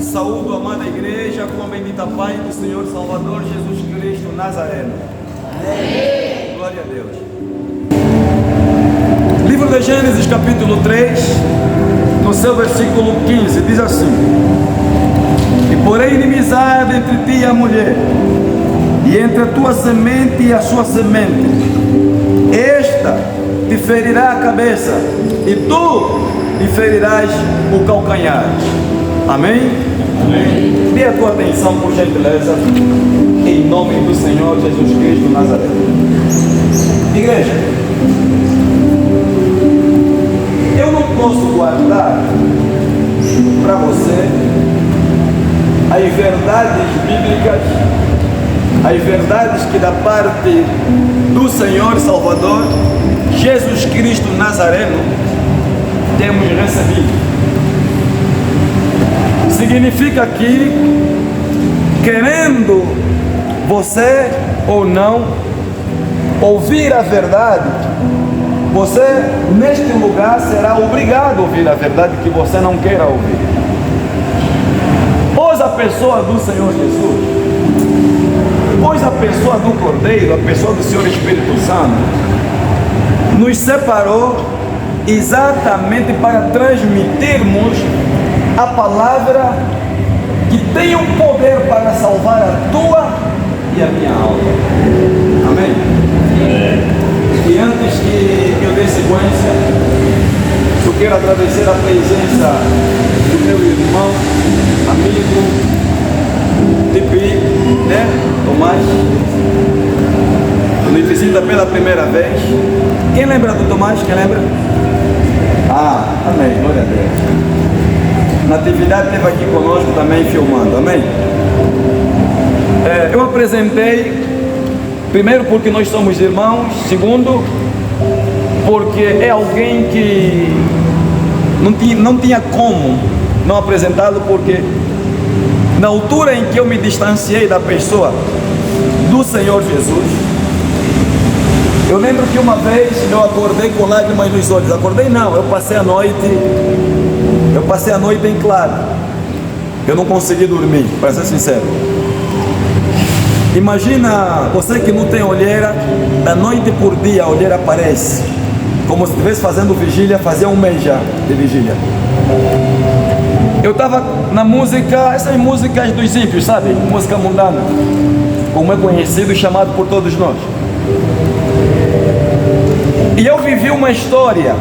Saúdo a amada igreja com a bendita paz do Senhor Salvador Jesus Cristo Nazareno. Amém. Glória a Deus. Livro de Gênesis capítulo 3, no seu versículo 15, diz assim: E porém inimizade entre ti e a mulher, e entre a tua semente e a sua semente, esta te ferirá a cabeça, e tu lhe ferirás o calcanhar. Amém? Amém. Dê a tua atenção, por gentileza, em nome do Senhor Jesus Cristo Nazareno. Igreja, eu não posso guardar para você as verdades bíblicas, as verdades que da parte do Senhor Salvador Jesus Cristo Nazareno temos recebido. Significa que, querendo você ou não ouvir a verdade, você neste lugar será obrigado a ouvir a verdade que você não queira ouvir. Pois a pessoa do Senhor Jesus, pois a pessoa do Cordeiro, a pessoa do Senhor Espírito Santo, nos separou exatamente para transmitirmos a palavra que tem o poder para salvar a tua e a minha alma. Amém? E antes que eu dê sequência, eu quero agradecer a presença do meu irmão, amigo, Tipi, né? Tomás. Nos visita pela primeira vez. Quem lembra do Tomás? Quem lembra? Amém, glória a Deus. Natividade esteve aqui conosco também filmando, amém? Eu apresentei, primeiro porque nós somos irmãos, segundo porque é alguém que não tinha como não apresentá-lo, porque na altura em que eu me distanciei da pessoa do Senhor Jesus, eu lembro que uma vez eu acordei com lágrimas nos olhos. Acordei não, eu passei a noite em claro. Eu não consegui dormir, para ser sincero. Imagina você que não tem olheira, da noite por dia a olheira aparece, como se estivesse fazendo vigília, fazia um mês já de vigília. Eu estava na música, essas músicas dos ímpios, sabe? Música mundana, como é conhecido e chamado por todos nós. E eu vivi uma história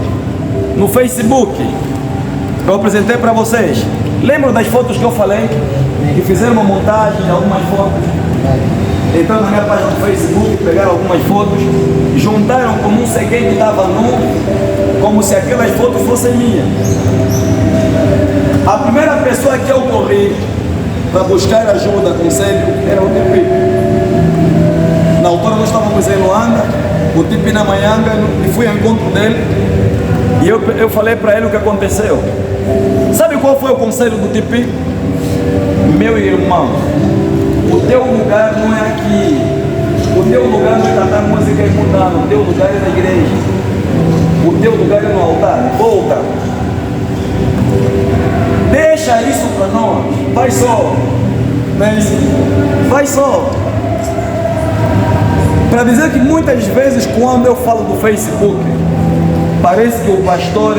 no Facebook. Eu apresentei para vocês. Lembram das fotos que eu falei? Que fizeram uma montagem de algumas fotos. Entraram na minha página do Facebook, pegaram algumas fotos, juntaram como um ceguei que estava nu, como se aquelas fotos fossem minhas. A primeira pessoa que eu corri para buscar ajuda, conselho, era o Tipi. Na altura nós estávamos em Luanda, o Tipi na Manhanga, e fui ao encontro dele. E eu falei para ele o que aconteceu. Sabe qual foi o conselho do Tipi? Meu irmão, o teu lugar não é aqui. O teu lugar não é cantar música e mudar. O teu lugar é na igreja. O teu lugar é no altar. Volta. Deixa isso para nós. Vai só. Vai só. Para dizer que muitas vezes quando eu falo do Facebook, parece que o pastor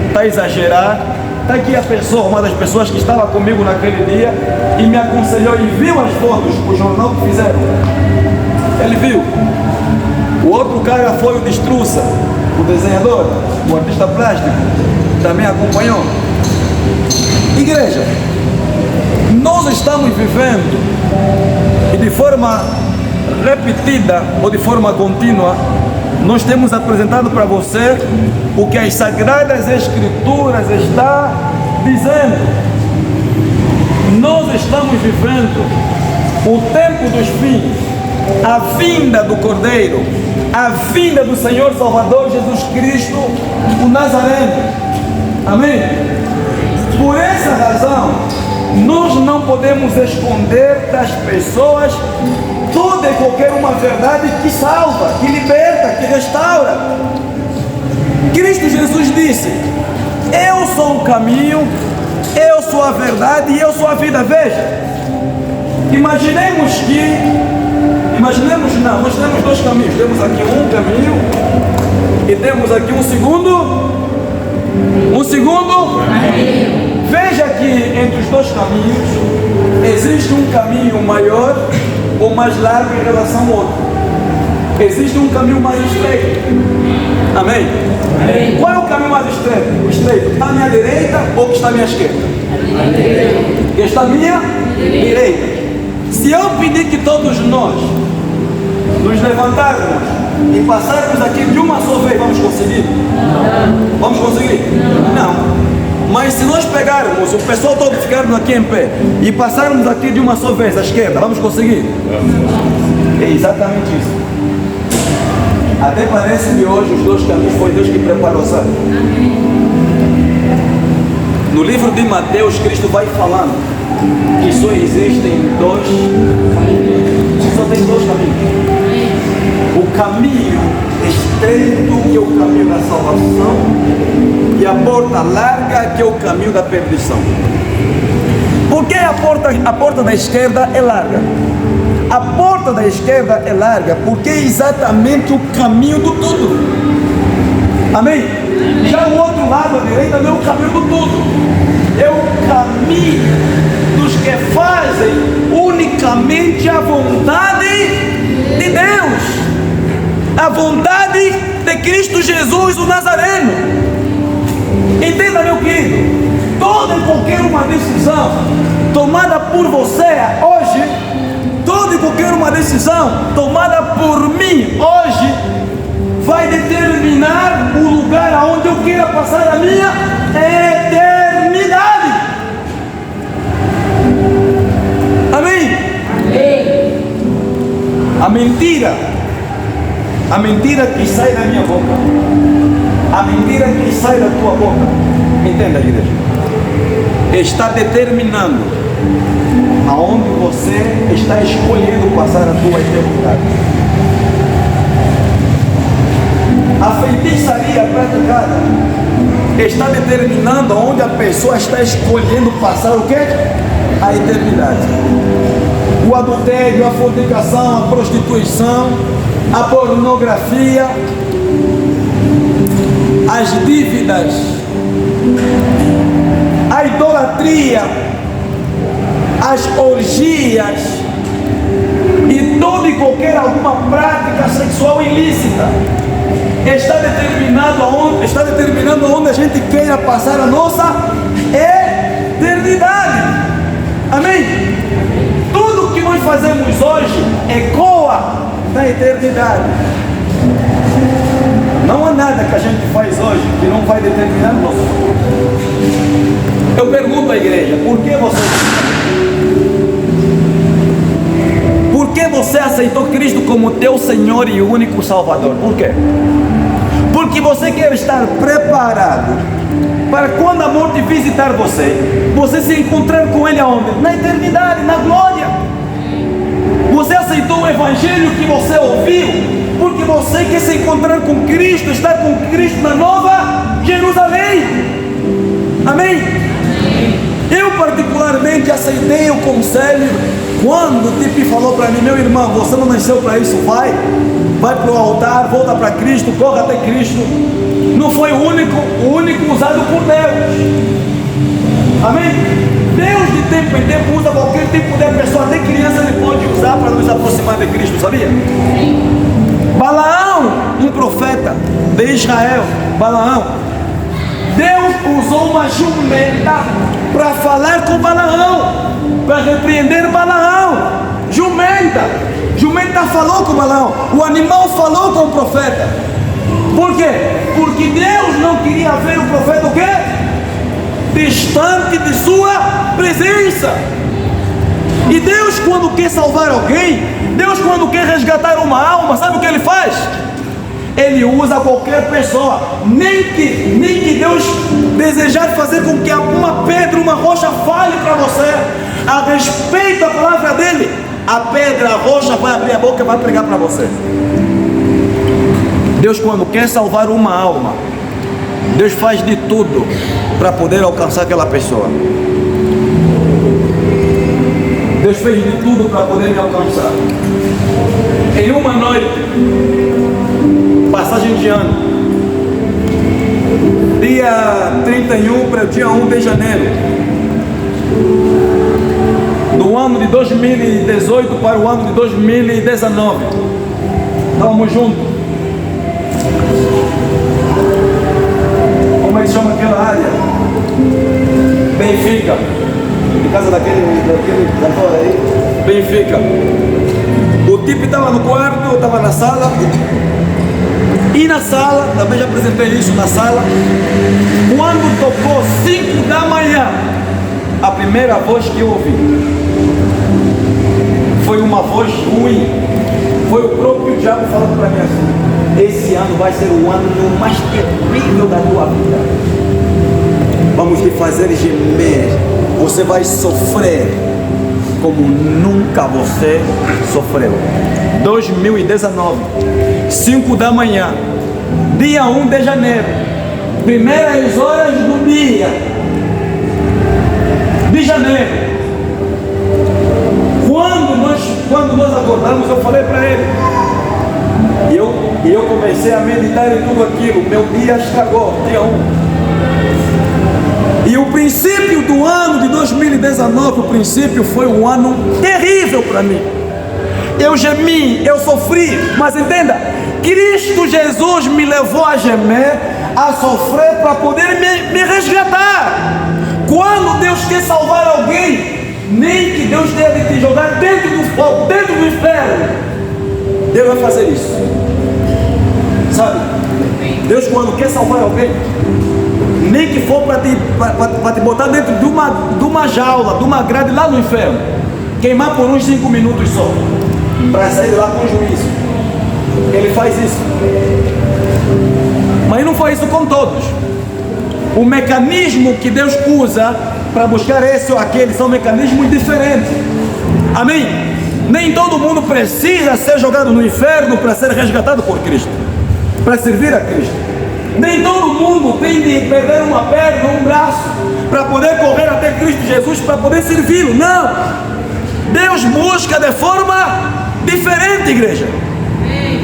está a exagerar. Está aqui a pessoa, uma das pessoas que estava comigo naquele dia e me aconselhou e viu as fotos, o jornal que fizeram. Ele viu. O outro cara foi o Destruça, o desenhador, o artista plástico, também acompanhou. Igreja, nós estamos vivendo e de forma repetida ou de forma contínua, nós temos apresentado para você o que as Sagradas Escrituras está dizendo. Nós estamos vivendo o tempo dos fins, a vinda do Cordeiro, a vinda do Senhor Salvador Jesus Cristo, o Nazareno. Amém? Por essa razão, nós não podemos esconder das pessoas toda e qualquer uma verdade que salva, que liberta, que restaura. Cristo Jesus disse: eu sou o caminho, eu sou a a verdade e eu sou a vida. Veja, imaginemos não, nós temos dois caminhos. Temos aqui um caminho e temos aqui um segundo caminho. Veja que entre os dois caminhos existe um caminho maior ou mais largo em relação ao outro. Existe um caminho mais estreito. Amém? Amém. Qual é o caminho mais estreito? O estreito está à minha direita ou que está à minha esquerda? Que está à minha direita. Se eu pedir que todos nós nos levantarmos e passarmos aqui de uma só vez, vamos conseguir? Não. Vamos conseguir? Não. Mas se nós pegarmos, o pessoal todo ficarmos aqui em pé e passarmos aqui de uma só vez à esquerda, vamos conseguir? É exatamente isso. Até parece que hoje os dois caminhos foi Deus que preparou, sabe? No livro de Mateus, Cristo vai falando que só existem dois caminhos. Só tem dois caminhos. O caminho estreito, que é o caminho da salvação, e a porta larga, que é o caminho da perdição. Por que a porta da esquerda é larga? A porta da esquerda é larga porque é exatamente o caminho do tudo. Amém? Já o outro lado, a direita, não é o caminho do tudo. É o caminho dos que fazem unicamente a vontade de Deus. A vontade de Cristo Jesus, o Nazareno. Entenda, meu querido. Toda e qualquer uma decisão tomada por você hoje, toda e qualquer uma decisão tomada por mim hoje, vai determinar o lugar aonde eu quero passar a minha eternidade. Amém? Amém. A mentira que sai da minha boca, a mentira que sai da tua boca, entenda, igreja, está determinando aonde você está escolhendo passar a tua eternidade. A feitiçaria praticada está determinando aonde a pessoa está escolhendo passar o quê? A eternidade. O adultério, a fornicação, a prostituição, a pornografia, as dívidas, a idolatria, as orgias e toda e qualquer alguma prática sexual ilícita está determinando onde a gente queira passar a nossa eternidade. Amém? Tudo que nós fazemos hoje ecoa na eternidade. Não há nada que a gente faz hoje que não vai determinar o nosso futuro. Eu pergunto à igreja, por que você aceitou Cristo como teu Senhor e único Salvador? Por quê? Porque você quer estar preparado para quando a morte visitar você, você se encontrar com Ele aonde? Na eternidade, na glória. Você aceitou o Evangelho que você ouviu porque você quer se encontrar com Cristo, estar com Cristo na Nova Jerusalém. Amém? Eu particularmente aceitei o conselho quando o Tipi falou para mim: meu irmão, você não nasceu para isso, vai para o altar, volta para Cristo, corra até Cristo. Não foi o único usado por Deus. Amém? Deus de tempo em tempo usa qualquer tipo de pessoa, até criança ele pode usar para nos aproximar de Cristo, sabia? Balaão, um profeta de Israel, Balaão, Deus usou uma jumenta para falar com Balaão, para repreender Balaão. Jumenta falou com Balaão, o animal falou com o profeta. Por quê? Porque Deus não queria ver o profeta o quê? Distante de sua presença. E Deus, quando quer salvar alguém, Deus, quando quer resgatar uma alma, sabe o que Ele faz? Ele usa qualquer pessoa. Nem que Deus desejar fazer com que uma pedra, uma rocha fale para você a respeito da palavra dele, a pedra, a rocha vai abrir a boca e vai pregar para você. Deus, quando quer salvar uma alma, Deus faz de tudo para poder alcançar aquela pessoa. Deus fez de tudo para poder me alcançar. Em uma noite, passagem de ano, dia 31 para o dia 1 de janeiro, do ano de 2018 para o ano de 2019, estávamos juntos. Como é que chama aquela área? Benfica. De casa daquele cantor aí. Benfica. O tipo estava no quarto, eu estava na sala. E na sala, também já apresentei isso na sala. Quando tocou 5 da manhã, a primeira voz que eu ouvi foi uma voz ruim. Foi o próprio diabo falando para mim assim: esse ano vai ser o ano mais terrível da tua vida. Vamos te fazer gemer. Você vai sofrer como nunca você sofreu. 2019, 5 da manhã, dia 1 de janeiro, primeiras horas do dia de janeiro. Quando nós acordamos, eu falei para ele, e eu comecei a meditar em tudo aquilo. Meu dia estragou, dia 1. E o princípio do ano de 2019, o princípio foi um ano terrível para mim. Eu gemi, eu sofri, mas entenda, Cristo Jesus me levou a gemer, a sofrer para poder me resgatar. Quando Deus quer salvar alguém, nem que Deus deve te jogar dentro do fogo, dentro do inferno, Deus vai fazer isso. Sabe? Deus, quando quer salvar alguém, nem que for para te botar dentro de uma jaula, de uma grade lá no inferno, queimar por uns 5 minutos só, para sair lá com juízo. Ele faz isso. Mas não foi isso com todos. O mecanismo que Deus usa para buscar esse ou aquele são mecanismos diferentes. Amém? Nem todo mundo precisa ser jogado no inferno para ser resgatado por Cristo, para servir a Cristo. Nem todo mundo tem de perder uma perna ou um braço para poder correr até Cristo Jesus, para poder servi-lo. Não! Deus busca de forma diferente, igreja.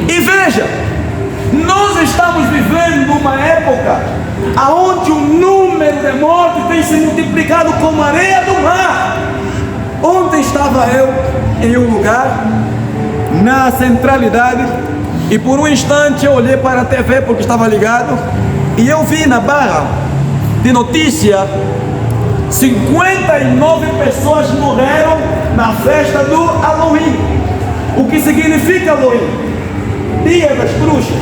E veja, nós estamos vivendo uma época onde o número de mortes tem se multiplicado como a areia do mar. Ontem estava eu em um lugar, na centralidade, e por um instante eu olhei para a TV porque estava ligado, e eu vi na barra de notícia 59 pessoas morreram na festa do Halloween. O que significa Halloween? Dia das bruxas,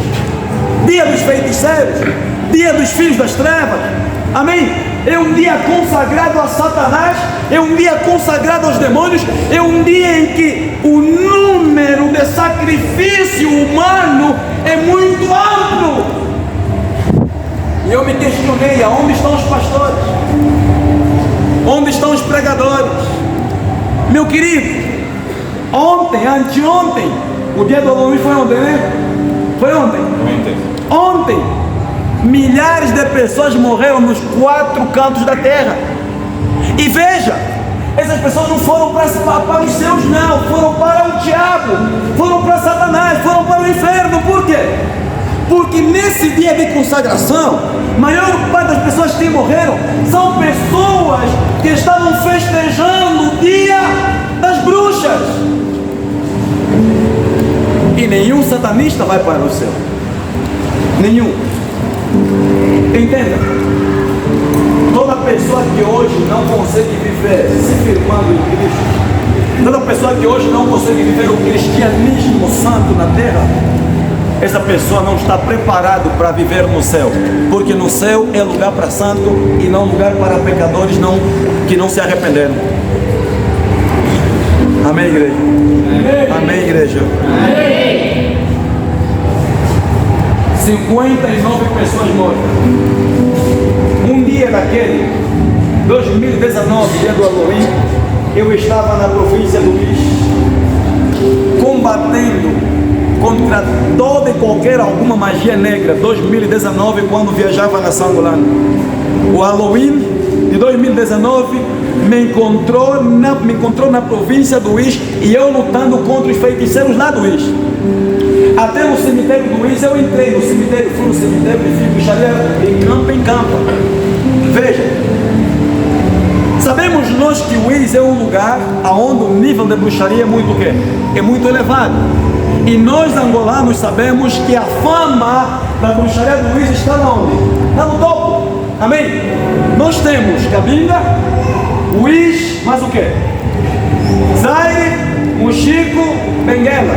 dia dos feiticeiros, dia dos filhos das trevas. Amém? É um dia consagrado a Satanás, é um dia consagrado aos demônios, é um dia em que o número de sacrifício humano é muito amplo. E eu me questionei: aonde estão os pastores? Onde estão os pregadores? Meu querido, ontem, anteontem, o dia do Halloween foi ontem, né? Foi ontem? Ontem, milhares de pessoas morreram nos 4 cantos da terra. E veja, essas pessoas não foram para os seus, não, foram para o diabo, foram para Satanás, foram para o inferno. Por quê? Porque nesse dia de consagração, a maior parte das pessoas que morreram são pessoas que estavam festejando o dia das bruxas. E nenhum satanista vai para o céu. Nenhum. Entenda. Toda pessoa que hoje não consegue viver se firmando em Cristo, toda pessoa que hoje não consegue viver o cristianismo santo na terra, essa pessoa não está preparada para viver no céu, porque no céu é lugar para santo e não lugar para pecadores que não se arrependeram. Amém, igreja? Amém, igreja? Amém. 59 pessoas mortas. Um dia daquele, 2019, dia do Halloween, eu estava na província do Lixo, combatendo contra toda e qualquer alguma magia negra. 2019, quando viajava na Sangolana. O Halloween de 2019 me encontrou na província do Is, e eu lutando contra os feiticeiros lá do Is. Até no cemitério do Is eu entrei no cemitério, fui no cemitério e fiz bruxaria em campo. Veja, sabemos nós que o Is é um lugar onde o nível de bruxaria é muito o quê? É muito elevado. E nós angolanos sabemos que a fama da bruxaria do Is está onde? Está no topo. Amém? Nós temos Cabinda, o Is, mas o quê? Zaire, Mochico, Benguela.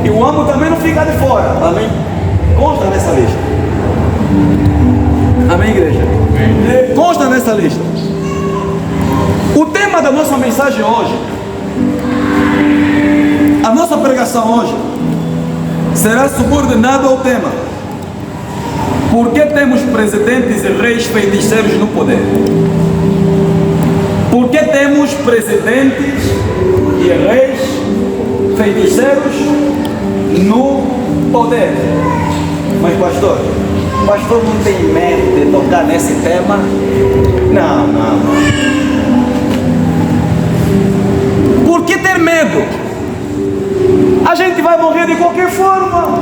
E o Amo também não fica de fora. Amém? Consta nessa lista. Amém, igreja? Consta nessa lista. O tema da nossa mensagem hoje, a nossa pregação hoje, será subordinado ao tema: por que temos presidentes e reis feiticeiros no poder? Por que temos presidentes e reis feiticeiros no poder? Mas pastor não tem medo de tocar nesse tema? Não. Por que ter medo? A gente vai morrer de qualquer forma.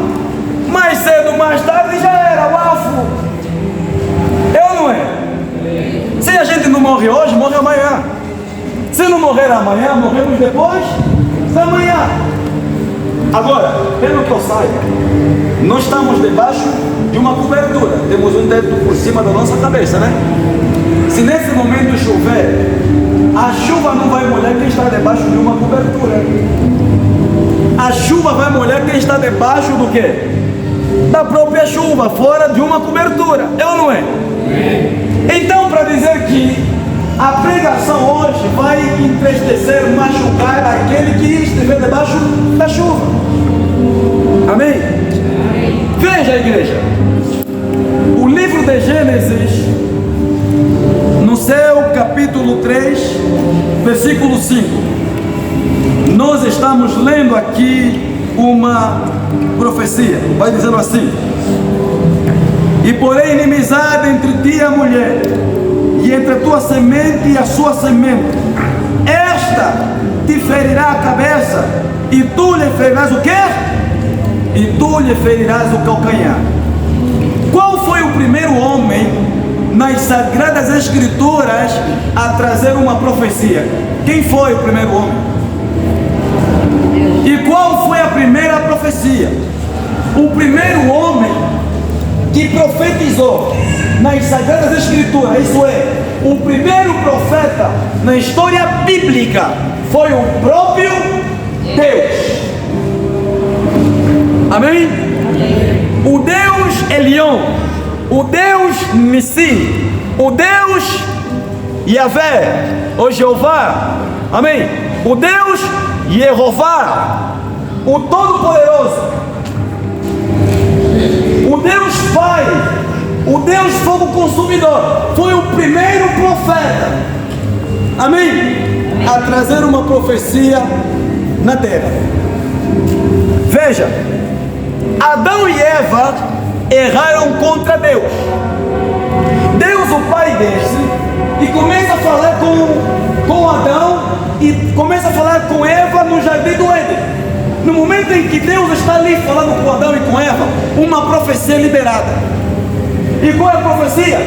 Mais cedo, mais tarde já era, bafo. Eu não é? Se a gente não morre hoje, morre amanhã. Se não morrer amanhã, morremos depois da manhã. Agora, pelo que eu saiba, nós estamos debaixo de uma cobertura. Temos um teto por cima da nossa cabeça, né? Se nesse momento chover, a chuva não vai molhar quem está debaixo de uma cobertura. A chuva vai molhar quem está debaixo do quê? Da própria chuva, fora de uma cobertura. É ou não é? Então, para dizer que a pregação hoje vai entristecer, machucar aquele que estiver debaixo da chuva. Amém? Veja, igreja, o livro de Gênesis, no seu capítulo 3, versículo 5, nós estamos lendo aqui uma profecia. Vai dizendo assim: e porém inimizade entre ti e a mulher, e entre a tua semente e a sua semente, esta te ferirá a cabeça, e tu lhe ferirás o quê? E tu lhe ferirás o calcanhar. Qual foi o primeiro homem nas Sagradas Escrituras a trazer uma profecia? Quem foi o primeiro homem? E qual foi a primeira profecia? O primeiro homem que profetizou nas Sagradas Escrituras, isso é, o primeiro profeta na história bíblica, foi o próprio Deus. Amém? O Deus Elion, o Deus Nissim, o Deus Yahvé, ou Jeová, amém? O Deus Jeová, o Todo-Poderoso, o Deus Pai, o Deus Fogo Consumidor, foi o primeiro profeta, amém? A trazer uma profecia na terra. Veja, Adão e Eva erraram contra Deus. Deus, o Pai, desce e começa a falar com Adão e começa a falar com Eva no jardim do Éden. No momento em que Deus está ali falando com Adão e com Eva, uma profecia liberada. E qual é a profecia?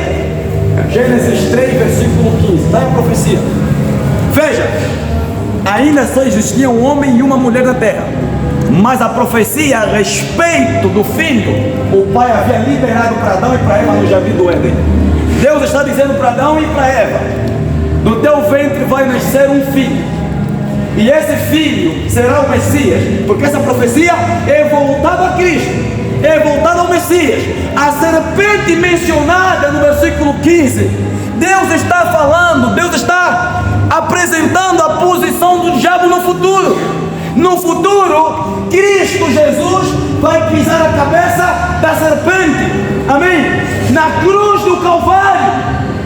Gênesis 3, versículo 15. Está a profecia. Veja, ainda só existia um homem e uma mulher na terra, mas a profecia a respeito do filho, o pai havia liberado para Adão e para Eva no jardim do Éden. Deus está dizendo para Adão e para Eva: do teu ventre vai nascer um filho, e esse filho será o Messias, porque essa profecia é voltada a Cristo, é voltada ao Messias. A serpente mencionada no versículo 15, Deus está falando, Deus está apresentando a posição do diabo no futuro. No futuro, Cristo Jesus vai pisar a cabeça da serpente, amém? Na cruz do Calvário,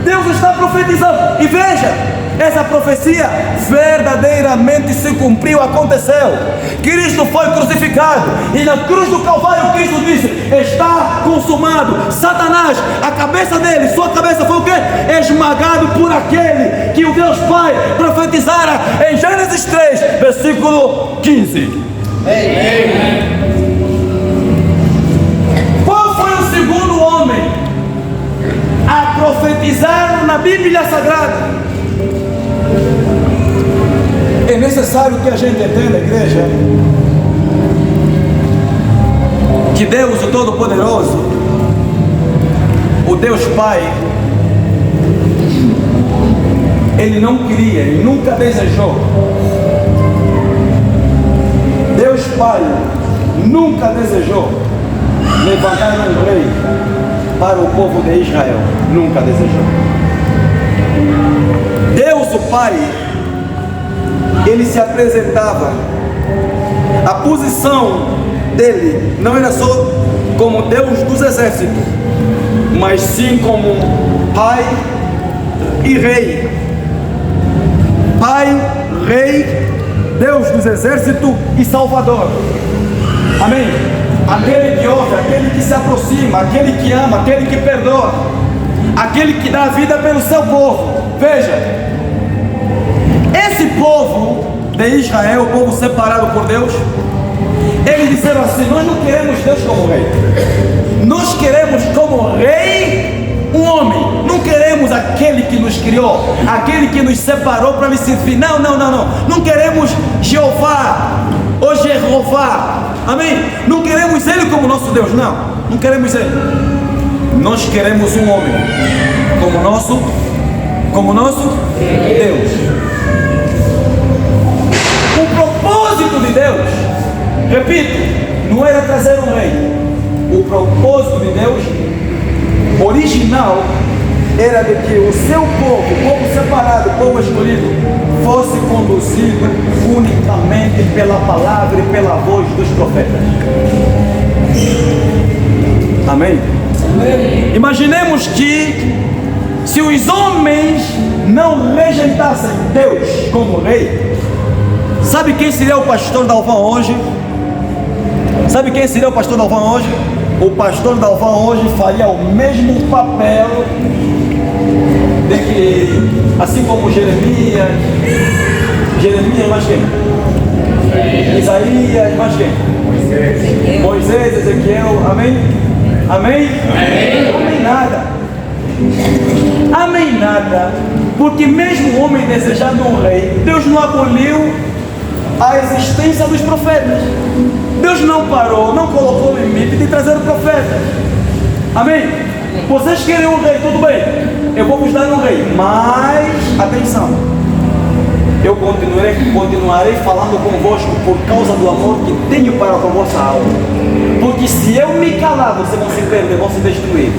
Deus está profetizando. E veja, essa profecia verdadeiramente se cumpriu, aconteceu. Cristo foi crucificado e na cruz do Calvário Cristo disse: está consumado. Satanás, a cabeça dele, sua cabeça foi o quê? Esmagado por aquele que o Deus Pai profetizara em Gênesis 3, versículo 15. Qual foi o segundo homem a profetizar na Bíblia Sagrada? É necessário que a gente entenda, igreja, que Deus, o Todo-Poderoso, o Deus Pai, Ele não queria e nunca desejou. Deus Pai nunca desejou levantar um rei para o povo de Israel. Nunca desejou. Deus, o Pai, Ele se apresentava. A posição dele não era só como Deus dos exércitos, mas sim como Pai e Rei. Pai, Rei, Deus dos exércitos e Salvador. Amém? Aquele que ouve, aquele que se aproxima, aquele que ama, aquele que perdoa, aquele que dá a vida pelo seu povo. Veja, esse povo de Israel, o povo separado por Deus, eles disseram assim: nós não queremos Deus como rei, nós queremos como rei um homem, não queremos aquele que nos criou, aquele que nos separou para lhe servir. Não queremos Jeová ou Jeová, amém? Não queremos ele como nosso Deus, não queremos ele. Nós queremos um homem como nosso Deus. O propósito de Deus, repito, não era trazer um rei. O propósito de Deus original era de que o seu povo, o povo separado, o povo escolhido, fosse conduzido unicamente pela palavra e pela voz dos profetas. Amém? Imaginemos que se os homens não rejeitassem Deus como rei, sabe quem seria o pastor Dalvan hoje? Sabe quem seria o pastor Dalvan hoje? O pastor Dalvan hoje faria o mesmo papel de que, assim como Jeremias, mais quem? Isaías, mais quem? Moisés, Ezequiel, amém? Amém? Amém nada. Amém nada. Porque mesmo o homem desejando um rei, Deus não aboliu a existência dos profetas. Deus não parou, não colocou limite de trazer profetas. Amém? Vocês querem um rei, tudo bem, eu vou vos dar um rei, mas atenção, eu continuarei falando convosco por causa do amor que tenho para com a vossa alma. Porque se eu me calar, vocês vão se perder, vão se destruir.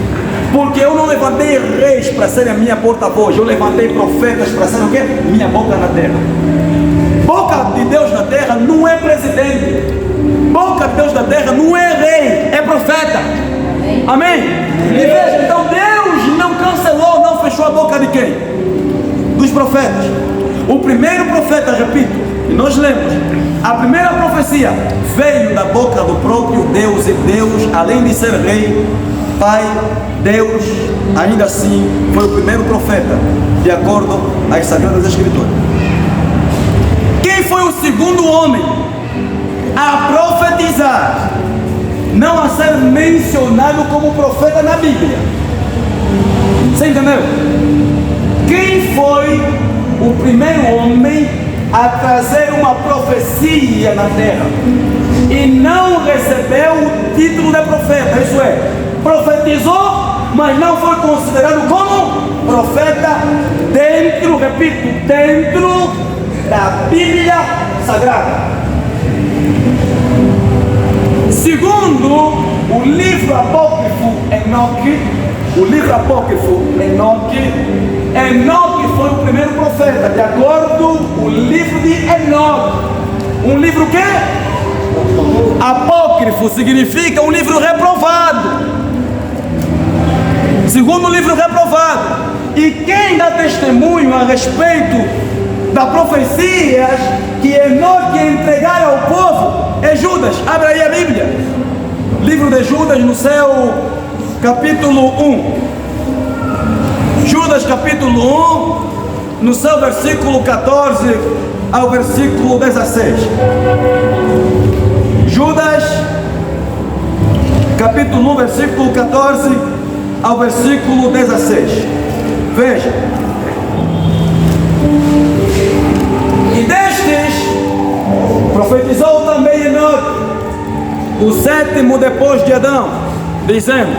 Porque eu não levantei reis para serem a minha porta-voz, eu levantei profetas para serem o quê? Minha boca na terra. Boca de Deus na terra não é presidente. Boca de Deus na terra não é rei, é profeta. Amém? E veja, então Deus não cancelou, não fechou a boca de quem? Dos profetas. O primeiro profeta, repito, e nós lemos, a primeira profecia veio da boca do próprio Deus. E Deus, além de ser rei, Pai, Deus, ainda assim foi o primeiro profeta, de acordo às Sagradas Escrituras. Quem foi o segundo homem a profetizar, não a ser mencionado como profeta na Bíblia? Você entendeu? Quem foi o primeiro homem a trazer uma profecia na terra e não recebeu o título de profeta? Isso é, profetizou, mas não foi considerado como profeta dentro, repito, dentro da Bíblia Sagrada. Segundo o livro apócrifo Enoque, Enoque foi o primeiro profeta, de acordo com o livro de Enoque. Um livro que? Apócrifo significa um livro reprovado. Segundo o livro reprovado. E quem dá testemunho a respeito das profecias que Enoque entregara ao povo é Judas. Abre aí a Bíblia. Livro de Judas, no seu capítulo 1. Judas capítulo 1, no seu versículo 14 ao versículo 16. Judas capítulo 1, versículo 14 ao versículo 16. Veja. E destes profetizou também Enoque, o sétimo depois de Adão, dizendo: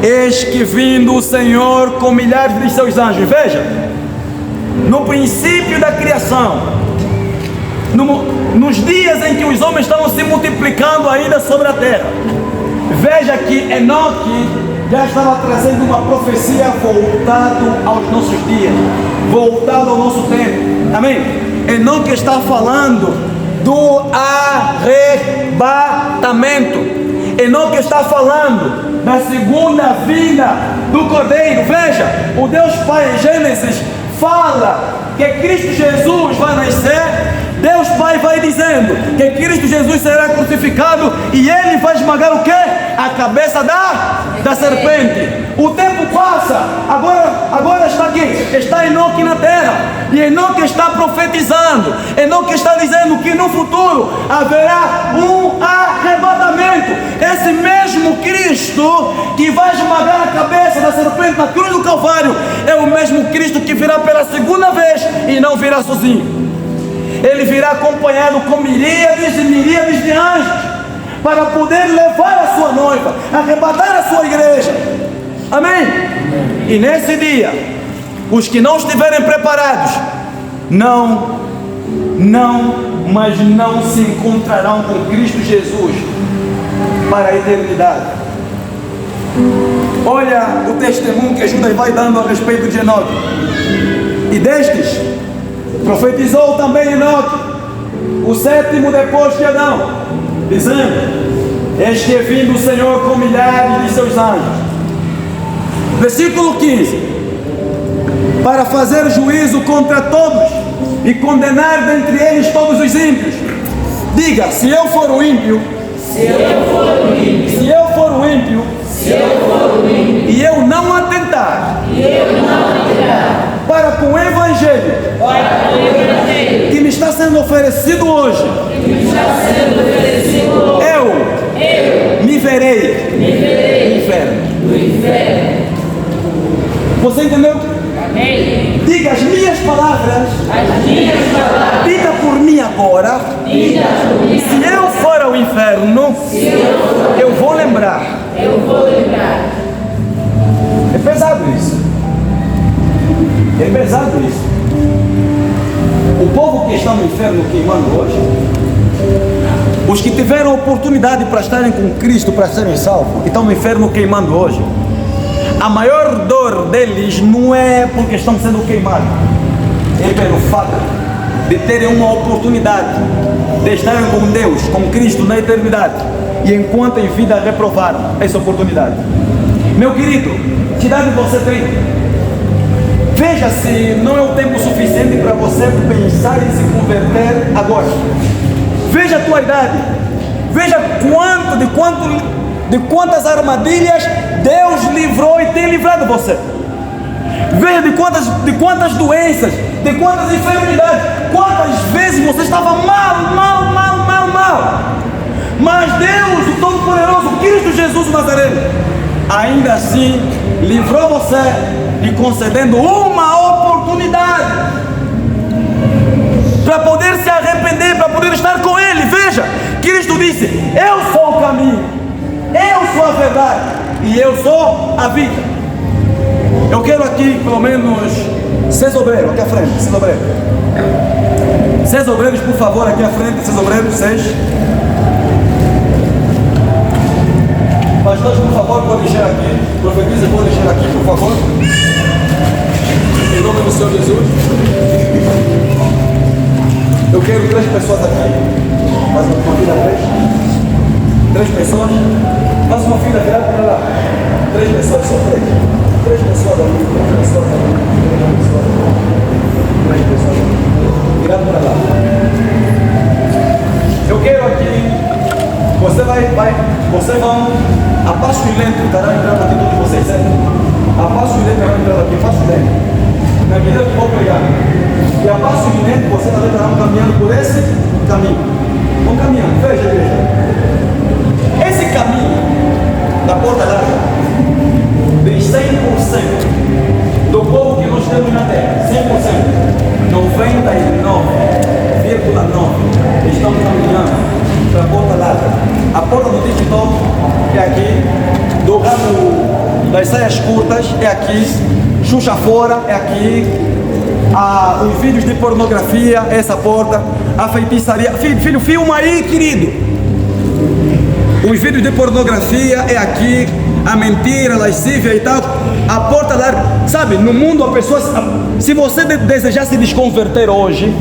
eis que vindo o Senhor com milhares de seus anjos. Veja, no princípio da criação, nos dias em que os homens estavam se multiplicando ainda sobre a terra, veja que Enoque já estava trazendo uma profecia voltado aos nossos dias, voltado ao nosso tempo. Amém? Enoque está falando do arrebatamento. Enoque está falando da segunda vinda do Cordeiro. Veja, o Deus Pai em Gênesis fala que Cristo Jesus vai nascer. Deus Pai vai dizendo que Cristo Jesus será crucificado e ele vai esmagar o quê? A cabeça da serpente. O tempo passa, agora está aqui, está Enoque na terra, e Enoque está profetizando. Enoque está dizendo que no futuro haverá um arrebatamento. Esse mesmo Cristo que vai esmagar a cabeça da serpente na cruz do Calvário é o mesmo Cristo que virá pela segunda vez e não virá sozinho. Ele virá acompanhado com miríades e miríades de anjos para poder levar a sua noiva, arrebatar a sua igreja. Amém? E nesse dia, os que não estiverem preparados, mas não se encontrarão com Cristo Jesus para a eternidade. Olha o testemunho que Judas vai dando a respeito de Enoque. E destes profetizou também Enoque, o sétimo depois de Adão, dizendo: eis que é vindo o Senhor com milhares de seus anjos. Versículo 15: para fazer juízo contra todos e condenar dentre eles todos os ímpios. Diga: se eu for o ímpio, se eu for o ímpio, e eu não atentar, para com o Evangelho que me está sendo oferecido hoje, eu me verei no inferno. Você entendeu? Amém. Diga: as minhas palavras, diga por mim agora, se eu for ao inferno, eu vou lembrar. É pesado isso. É pesado isso. O povo que está no inferno queimando hoje, os que tiveram oportunidade para estarem com Cristo, para serem salvos, que estão no inferno queimando hoje, a maior dor deles não é porque estão sendo queimados, é pelo fato de terem uma oportunidade de estarem com Deus, com Cristo na eternidade, e enquanto em vida reprovaram essa oportunidade. Meu querido, que idade você tem? Veja se não é o tempo suficiente para você pensar em se converter agora. Veja a tua idade. Veja de quantas armadilhas Deus livrou e tem livrado você. Veja de quantas doenças, de quantas enfermidades, quantas vezes você estava mal. Mas Deus, o Todo-Poderoso, Cristo Jesus o Nazareno, ainda assim livrou você e concedendo uma oportunidade para poder se arrepender, para poder estar com Ele. Veja, Cristo disse: eu sou o caminho, eu sou a verdade e eu sou a vida. Eu quero aqui pelo menos 6 obreiros aqui à frente. 6 obreiros. 6 obreiros, por favor, aqui à frente. 6 obreiros, 6. Pastores, por favor, podem chegar aqui. Profetizem, podem chegar aqui, por favor. Em nome do Senhor Jesus. Eu quero 3 pessoas aqui. Mais uma corrida, 3. 3 pessoas. Faça uma fila virada para lá. 3 pessoas, só 3. 3 pessoas ali. 3 pessoas ali. 3 pessoas ali. Virado para lá. Eu quero aqui. Vocês vão a passo lento, estará entrando aqui todos vocês, certo? A passo lento estará entrando aqui, passo lento. Na medida que vou pregar. E a passo lento, vocês também estarão caminhando por esse caminho. Vão caminhando, veja, igreja. Esse caminho da porta larga vem 100% do povo que nós temos na terra. 100%. 99,9% estão caminhando para a porta larga. A porta do TikTok é aqui, do ramo das saias curtas é aqui, Xuxa fora é aqui, os vídeos de pornografia é essa porta, a feitiçaria. Filho, filma aí, querido. Os vídeos de pornografia é aqui, a mentira, a lascívia e tal. A porta larga, sabe, no mundo a pessoa, se você desejar se desconverter hoje,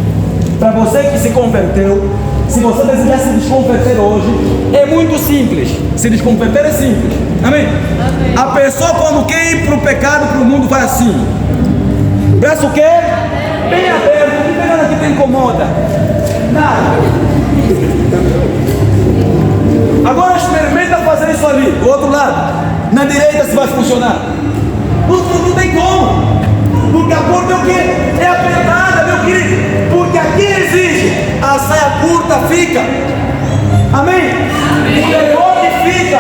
para você que se converteu, se você desejar se desconverter hoje, é muito simples. Se desconverter é simples. Amém? Amém. A pessoa quando quer ir para o pecado, para o mundo, vai assim. Braço o quê? Bem aberto. Não tem nada que te incomoda. Nada. Agora experimenta fazer isso ali, do outro lado. Na direita se vai funcionar. Não tem como. Porque a porta é o quê? É apertada, meu querido. Porque aqui exige. A saia curta fica. Amém? O decote fica.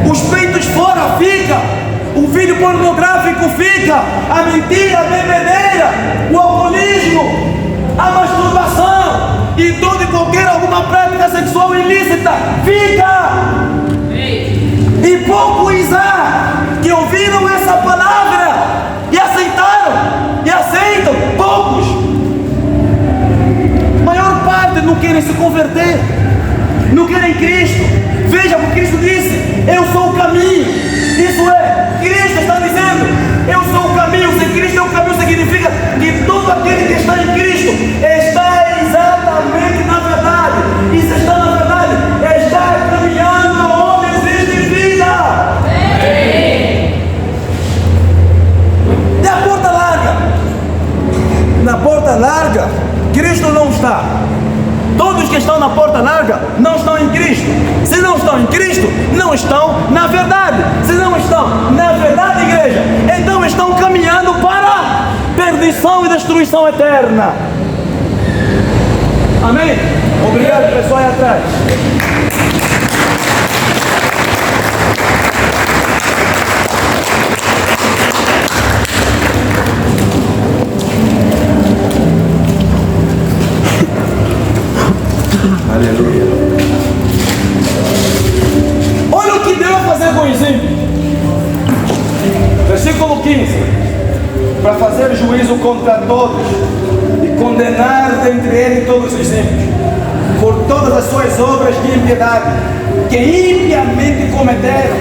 Os peitos fora fica. O vídeo pornográfico fica. A mentira, a bebedeira, o alcoolismo, a masturbação e toda e qualquer alguma prática sexual ilícita fica. E poucos há que ouviram essa palavra e aceitaram e aceitam. Poucos. Maior parte não querem se converter, não querem Cristo. Veja o que Cristo disse: eu sou o caminho. Isso é, Cristo está dizendo: eu sou o caminho. Se Cristo é o caminho, significa que todo aquele que está em Cristo está exatamente na verdade. E se está na verdade, está caminhando onde existe vida. E a porta larga? Na porta larga, Cristo não está. Todos que estão na porta larga não estão em Cristo. Se não estão em Cristo, não estão na verdade. Se não estão na verdade, igreja, então estão caminhando para perdição e destruição eterna. Amém? Obrigado, pessoal aí atrás. Aleluia. Olha o que Deus vai fazer com os ímpios. Versículo 15. Para fazer juízo contra todos e condenar dentre eles todos os ímpios, por todas as suas obras de impiedade que impiamente cometeram,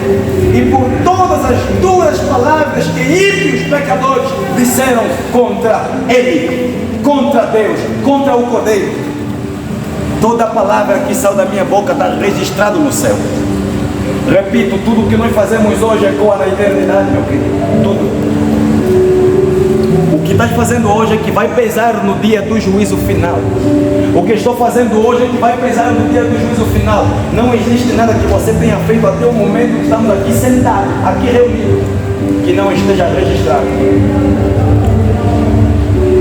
e por todas as duras palavras que ímpios pecadores disseram contra ele, contra Deus, contra o Cordeiro. Toda palavra que saiu da minha boca está registrado no céu. Repito, tudo que nós fazemos hoje ecoa na eternidade, meu querido. Tudo. O que estás fazendo hoje é que vai pesar no dia do juízo final. O que estou fazendo hoje é que vai pesar no dia do juízo final. Não existe nada que você tenha feito até o momento que estamos aqui sentados, aqui reunidos, que não esteja registrado.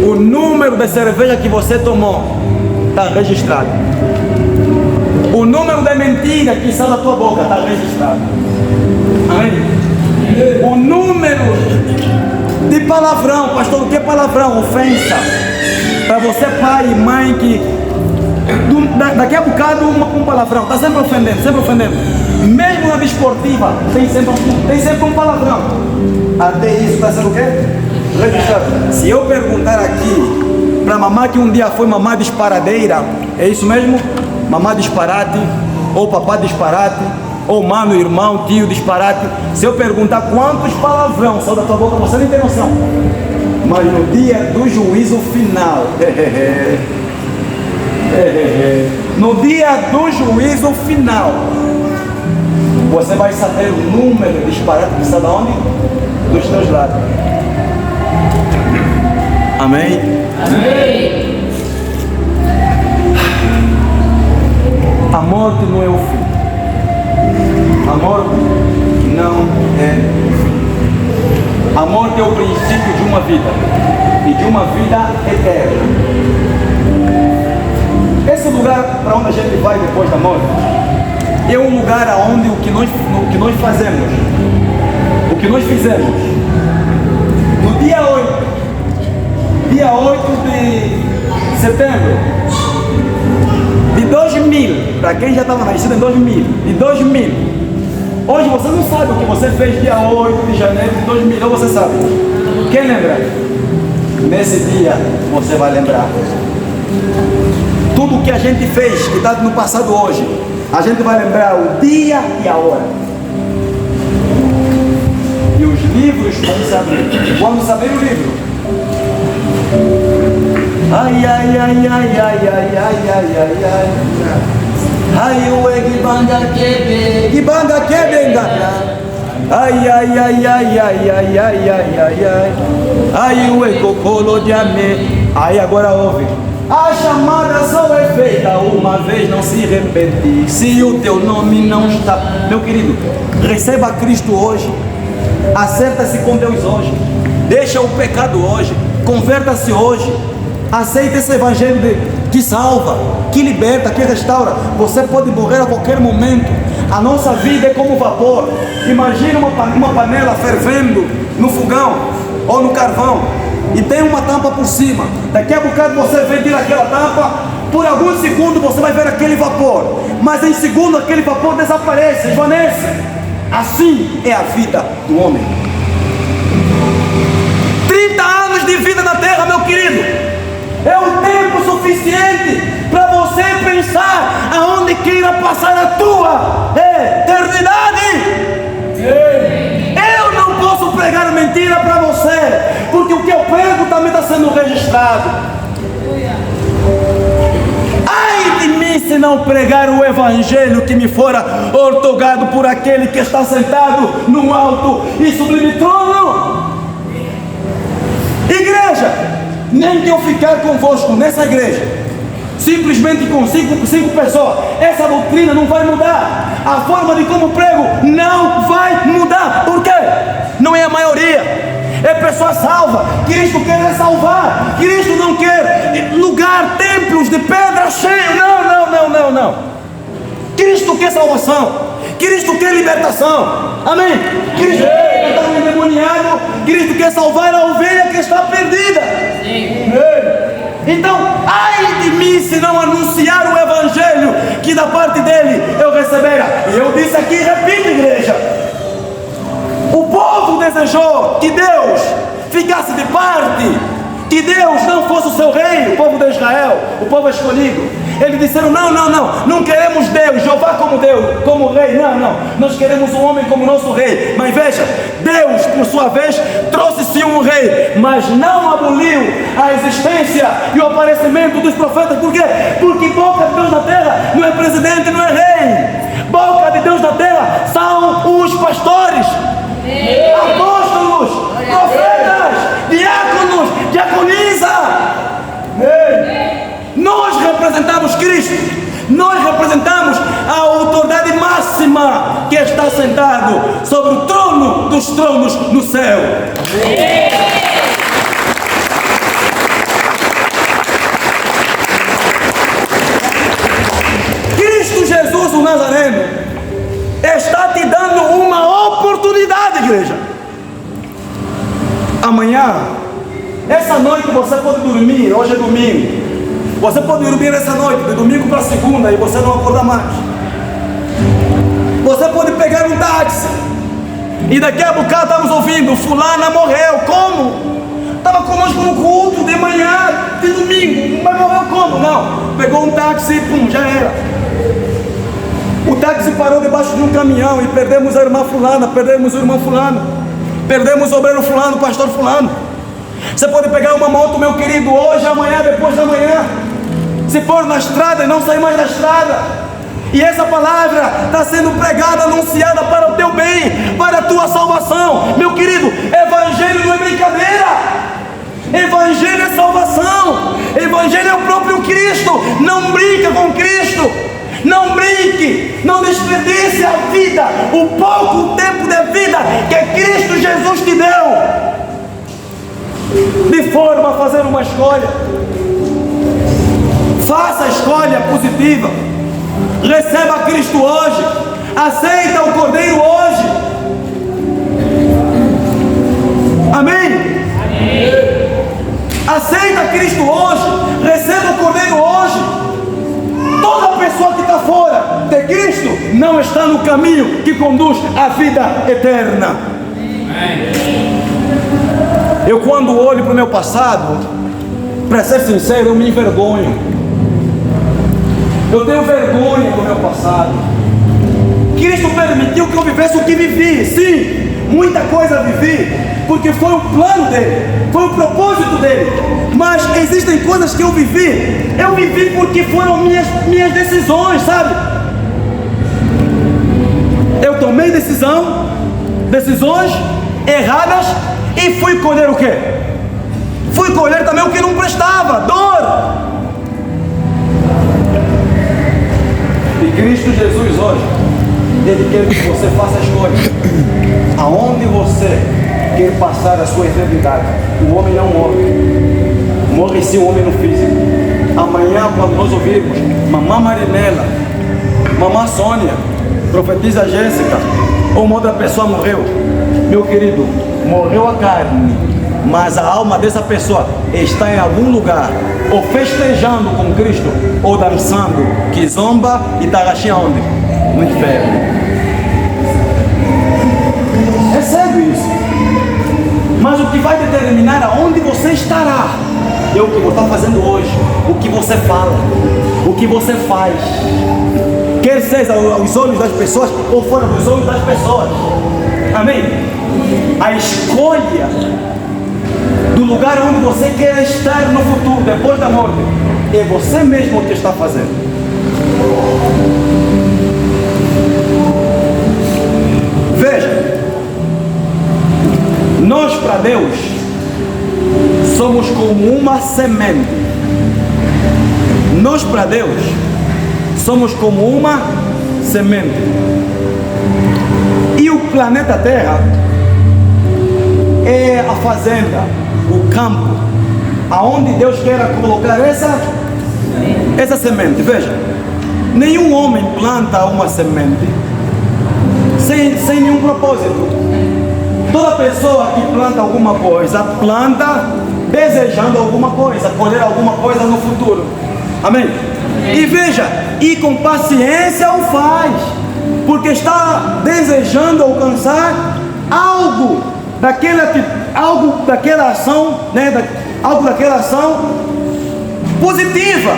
O número de cerveja que você tomou está registrado. O número de mentira que sai da tua boca está registrado. Amém? O número de palavrão, pastor, o que é palavrão? Ofensa. Para você, pai e mãe, que daqui a bocado um palavrão, está sempre ofendendo, sempre ofendendo. Mesmo na desportiva, tem sempre um palavrão. Até isso está sendo o quê? Registrado. Se eu perguntar aqui para mamá que um dia foi mamá disparadeira, é isso mesmo? Mamá disparate, ou papá disparate, ou mano, irmão, tio disparate. Se eu perguntar quantos palavrão saiu da tua boca, você nem tem noção. Mas no dia do juízo final, no dia do juízo final, você vai saber o número disparado que está de onde? Dos teus lados. Amém? Amém. A morte não é o fim. A morte não é o fim. A morte é o princípio de uma vida e de uma vida eterna. Esse lugar para onde a gente vai depois da morte é um lugar onde o que nós fazemos, o que nós fizemos no dia 8 de setembro de 2000, para quem já estava nascido em 2000, de 2000. Hoje você não sabe o que você fez dia 8 de janeiro de 2000, ou você sabe? Quem lembra? Nesse dia você vai lembrar. Tudo o que a gente fez, que está no passado hoje, a gente vai lembrar o dia e a hora. E os livros vão saber. Vamos saber o livro. Ai, ai, ai, ai, ai, ai, ai, ai, ai, ai. Ai, ué, gibanga quebenga. Ai, ai, ai, ai, ai, ai, ai, ai, ai, ai. Ai, ué, cocolo de amê. Aí agora ouve. A chamada só é feita uma vez, não se repetir. Se o teu nome não está... Meu querido, receba Cristo hoje. Acerta-se com Deus hoje. Deixa o pecado hoje. Converta-se hoje. Aceita esse evangelho que salva, que liberta, que restaura. Você pode morrer a qualquer momento. A nossa vida é como vapor. Imagina uma panela fervendo no fogão ou no carvão e tem uma tampa por cima. Daqui a bocado você vem tirar aquela tampa. Por alguns segundos você vai ver aquele vapor, mas em segundo aquele vapor desaparece, esvanece. Assim é a vida do homem. 30 anos de vida na terra, meu querido, é um tempo suficiente para você pensar aonde queira passar a tua eternidade. Eu não posso pregar mentira para você, porque o que eu prego também está sendo registrado. Ai de mim se não pregar o evangelho que me fora outorgado por aquele que está sentado no alto e sublime trono. Igreja, nem que eu ficar convosco nessa igreja, simplesmente com cinco pessoas, essa doutrina não vai mudar. A forma de como prego não vai mudar. Por quê? Não é a maioria, é pessoa salva. Cristo quer salvar. Cristo não quer lugar, templos de pedra cheio. Não. Cristo quer salvação. Cristo quer libertação. Amém? Cristo quer libertar o endemoniado. Cristo quer salvar a ovelha que está perdida. Sim. Então, ai de mim se não anunciar o evangelho que da parte dele eu recebera. E eu disse aqui, repito, igreja, o povo desejou que Deus ficasse de parte, que Deus não fosse o seu rei, o povo de Israel, o povo escolhido. Eles disseram, não queremos Deus, Jeová como Deus, como rei, não, nós queremos um homem como nosso rei. Mas veja, Deus por sua vez trouxe-se um rei, mas não aboliu a existência e o aparecimento dos profetas. Por quê? Porque boca de Deus na terra não é presidente, não é rei. Boca de Deus na terra são os pastores, apóstolos, profetas, diáconos, diaconisa. Nós representamos Cristo, nós representamos a autoridade máxima que está sentado sobre o trono dos tronos no céu. Cristo Jesus, o Nazareno, está te dando uma oportunidade, igreja. Amanhã, essa noite você pode dormir, hoje é domingo. Você pode dormir essa noite, de domingo para segunda, e você não acordar mais. Você pode pegar um táxi, e daqui a bocado estamos ouvindo, fulana morreu. Como? Estava conosco no culto de manhã, de domingo, mas morreu como? Não, pegou um táxi e pum, já era. O táxi parou debaixo de um caminhão e perdemos a irmã fulana, perdemos o irmão fulano, perdemos o obreiro fulano, o pastor fulano. Você pode pegar uma moto, meu querido, hoje, amanhã, depois da manhã, se pôr na estrada e não sair mais da estrada. E essa palavra está sendo pregada, anunciada para o teu bem, para a tua salvação. Meu querido, evangelho não é brincadeira. Evangelho é salvação. Evangelho é o próprio Cristo. Não brinca com Cristo. Não brinque, não desperdice a vida, o pouco tempo de vida que Cristo Jesus te deu, de forma a fazer uma escolha. Faça a escolha positiva. Receba Cristo hoje. Aceita o Cordeiro hoje. Amém? Aceita Cristo hoje. Receba o Cordeiro hoje. Toda pessoa que está fora de Cristo não está no caminho que conduz à vida eterna. Eu, quando olho para o meu passado, para ser sincero, eu me envergonho. Eu tenho vergonha do meu passado. Cristo permitiu que eu vivesse o que vivi. Sim, muita coisa vivi, porque foi o plano dele, foi o propósito dele. Mas existem coisas que eu vivi porque foram minhas decisões, sabe? Eu tomei decisões erradas e fui colher o quê? Fui colher também o que não prestava, dor. E Cristo Jesus hoje, Ele quer que você faça a escolha. Aonde você quer passar a sua eternidade? O homem não morre. Morre sim o homem no físico. Amanhã, quando nós ouvirmos Mamã Marinela, Mamã Sônia, Profetisa Jéssica, ou uma outra pessoa morreu, meu querido, morreu a carne, mas a alma dessa pessoa está em algum lugar, ou festejando com Cristo, ou dançando kizomba e tarraxinha onde? No inferno. É sério isso. Mas o que vai determinar aonde você estará é o que você está fazendo hoje, o que você fala, o que você faz, quer seja aos olhos das pessoas ou fora dos olhos das pessoas. Amém? A escolha do lugar onde você quer estar no futuro, depois da morte, é você mesmo que está fazendo. Veja, nós para Deus somos como uma semente. Nós para Deus somos como uma semente. E o planeta Terra é a fazenda, o campo, aonde Deus quer colocar essa semente. Veja, nenhum homem planta uma semente sem nenhum propósito. Toda pessoa que planta alguma coisa, planta desejando alguma coisa, colher alguma coisa no futuro. Amém? E veja, e com paciência o faz, porque está desejando alcançar algo daquela ação, né? Algo daquela ação positiva.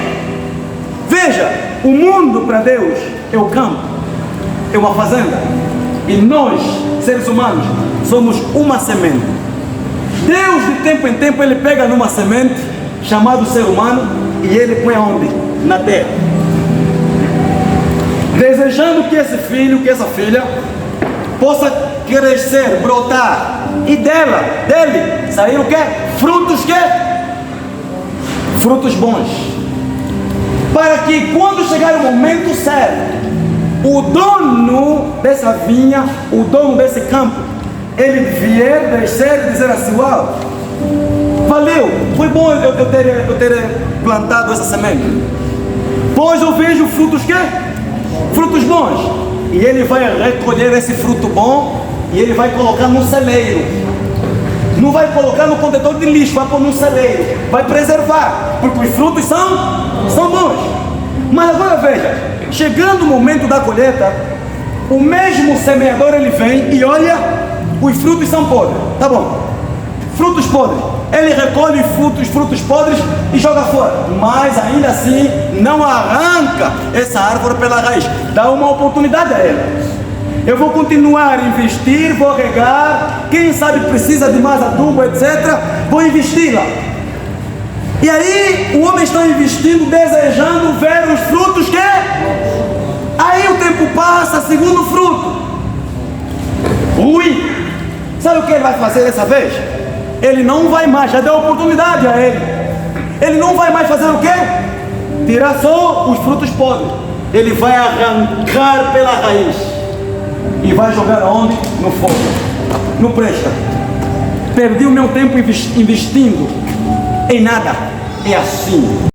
Veja, o mundo para Deus é o campo, é uma fazenda, e nós, seres humanos, somos uma semente. Deus, de tempo em tempo, Ele pega numa semente chamado ser humano e Ele põe aonde? Na terra, desejando que esse filho, que essa filha possa crescer, brotar, e dele sair o quê? Frutos quê? Frutos bons, para que quando chegar o momento certo, o dono dessa vinha, o dono desse campo, ele vier, descer e dizer assim: uau, valeu, foi bom eu ter plantado essa semente, pois eu vejo frutos quê? Frutos bons. E ele vai recolher esse fruto bom e ele vai colocar no celeiro. Não vai colocar no contentor de lixo, vai pôr num celeiro, vai preservar, porque os frutos são bons. Mas agora veja, chegando o momento da colheita, o mesmo semeador ele vem e olha, os frutos são podres, tá bom, frutos podres, ele recolhe os frutos podres e joga fora, mas ainda assim não arranca essa árvore pela raiz, dá uma oportunidade a ela. Eu vou continuar a investir, vou regar, quem sabe precisa de mais adubo, etc, vou investi-la. E aí o homem está investindo, desejando ver os frutos que? tempo passa, segundo fruto. Ruim. Sabe o que ele vai fazer dessa vez? Ele não vai mais, já deu oportunidade a ele. Ele não vai mais fazer o quê? Tirar só os frutos podres. Ele vai arrancar pela raiz e vai jogar aonde? No fogo. Não presta. Perdi o meu tempo investindo em nada. É assim.